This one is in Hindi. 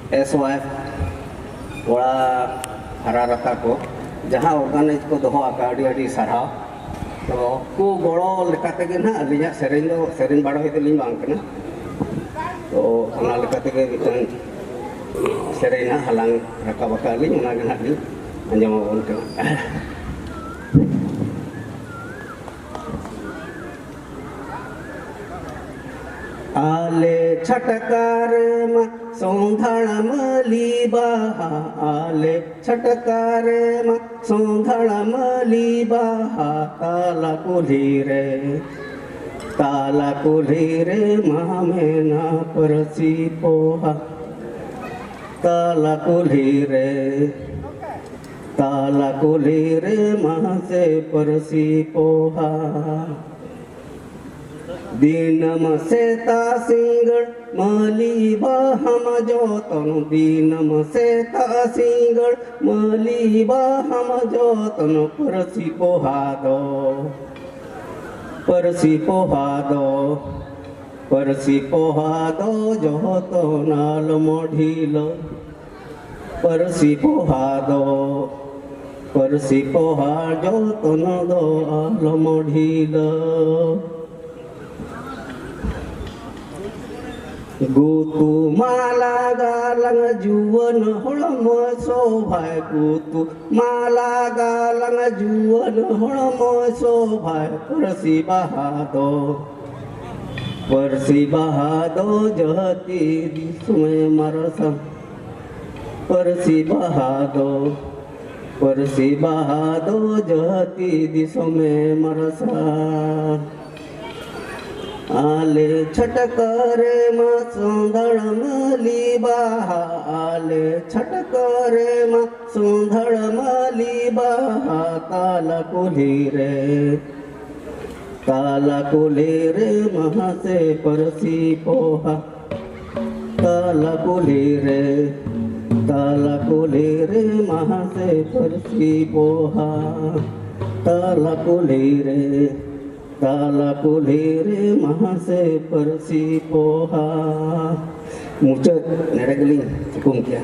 SYF orang hara rata ko jahang organize ko doho adi sarhaw तो को गड़ो लेकाते के ना अलिया सेरेन बाड़ा होते लिंग बांग के ना तो उना लेकाते के मिटन सेरेन ना हलांग रका बका लिंग उना के ना लिंग अंजम बोल के आले छटकार मा सौंधण मली बहा आले छटकार मा सौंधण मली बहा ताला कुली रे मामेना परसी पोहा ताला कुली रे महा से परसी पोहा दीनम सेता सिंगड़ मलीबा हम जोतन दीनम सेता सिंगड़ मलीबा हम जोतन परसी पोहा दो जोतो नाल मोढील परसी पोहा जोतो न दो आल मोढील गुतु माला गालंग जुवन हळम शोभाय गुतु माला गालंग जुवन हळम शोभाय परसी बहादो जहती दिसुमे मरसा परसी बहादो जहती दिसुमे मरसा आले छटकर मा सौंधण मली बहा आले छटकर मा सौंधण मली बहा ताला कुली रे महा से परसी पोहा ताला कुली रे महा से परसी पोहा ताला कुली रे महा से परसी पोहा मुचत नेड़गलिंग हुकुम किया।